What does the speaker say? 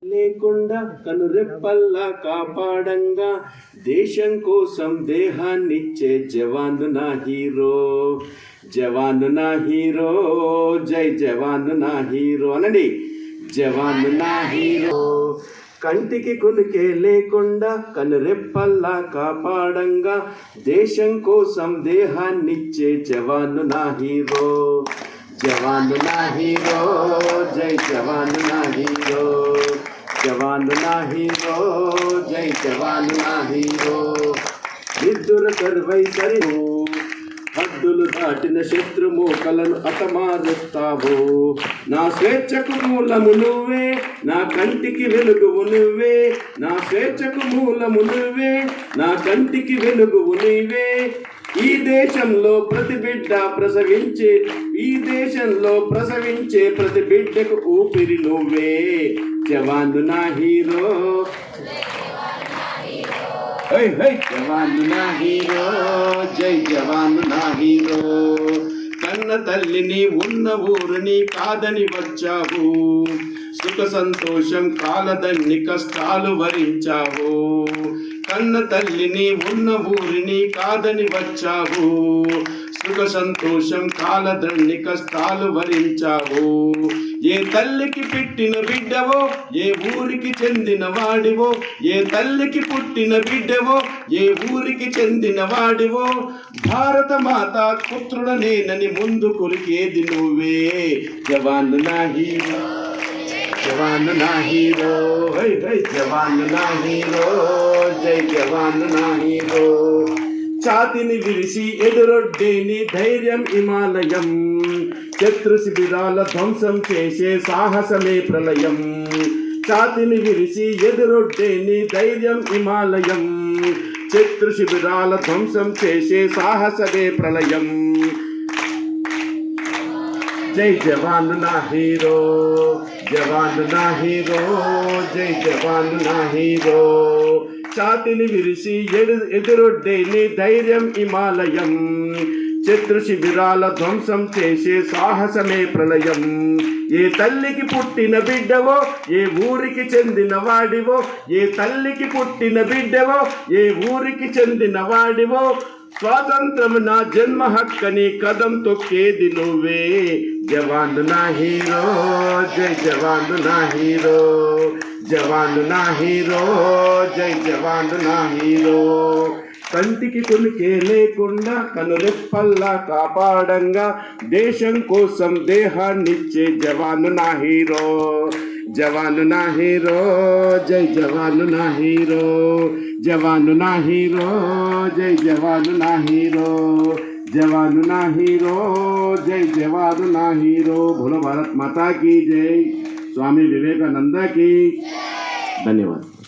లేకుండా కనురెప్పల్లా కాపాడంగా దేశం కోసం దేహాన్నిచ్చే జవాను నా హీరో, జవాను నా హీరో, జై జవాను నా హీరో అనండి. జవాను నా హీరో, కంటికి కొనుకే లేకుండా కనురెప్పల్లా కాపాడంగా దేశం కోసం దేహాన్నిచ్చే జవాను నా హీరో, జవాను నా హీరో, జై జవాను నా హీరో, జవాను నా హీరో, జై జవాను నా హీరో. నిద్దుర కరువై సరివు హద్దులు దాటిన శత్రుమూకలను అతమారుస్తావు. నా స్వేచ్ఛకు మూలము నువ్వే, నా కంటికి వెలుగువు నువ్వే, నా స్వేచ్ఛకు మూలము నువ్వే, నా కంటికి వెలుగువు నీవే. ఈ దేశంలో ప్రతి బిడ్డ ప్రసవించే, ఈ దేశంలో ప్రసవించే ప్రతి బిడ్డకు ఊపిరి నువ్వే. జవాను నా హీరో, హై హై జవాను నా హీరో, జై జవాను నా హీరో. కన్న తల్లిని ఉన్న ఊరిని కాదని వచ్చావు, సుఖ సంతోషం కాలదన్ని కష్టాలు భరించావు. కన్న తల్లిని ఉన్న ఊరిని కాదని వచ్చావు, సుఖ సంతోషం కాలదన్ని కష్టాలు భరించావు. ఏ తల్లికి పుట్టిన బిడ్డవో, ఏ ఊరికి చెందిన వాడివో, ఏ తల్లికి పుట్టిన బిడ్డవో, ఏ ఊరికి చెందిన వాడివో. భారత మాత పుత్రుడనేనని ముందు కొరికేది నువ్వే. జవాను నా హీరో, జవాను నా హీరో, హై హై జవాను నా హీరో, జై జవాను నా హీరో. ఛాతిని విరిసి ఎదురొడ్డేని ధైర్యం హిమాలయం, శత్రు శిబిరాల ధ్వంసం చేసే సాహసమే ప్రళయం. ఛాతిని విరిసి ఎదురొడ్డేని ధైర్యం హిమాలయం, శత్రు శిబిరాల ధ్వంసం చేసే సాహసమే ప్రళయం. జై జవాను నా హీరో, జవాను నా హీరో, జై జవాను నా హీరో. ఛాతిని విరిసి ఎదురొడ్డేని ధైర్యం హిమాలయం, శత్రు శిబిరాల ధ్వంసం చేసే సాహసమే ప్రళయం. ఏ తల్లికి పుట్టిన బిడ్డవో, ఏ ఊరికి చెందిన వాడివో, ఏ తల్లికి పుట్టిన బిడ్డవో, ఏ ఊరికి చెందిన వాడివో. స్వాతంత్రం నా జన్మ హక్కని కదం తొక్కేది నువ్వే. జవాను నా హీరో, జై జవాను నా హీరో, జవాను నా హీరో, జై జవాను నా హీరో. కంటికి కొనుకే లేకుండా కనురెప్పల్లా కాపాడంగా దేశం కోసం దేహాన్నిచ్చే జవాను నా హీరో, జవాను నా హీరో, జై జవాను నా హీరో, జవాను నా హీరో, జై జవాను నా హీరో, జవాను నా హీరో, జై జవాను నా హీరో. బోలో భారత్ మాతా की जय. स्वामी विवेकानंद की. धन्यवाद.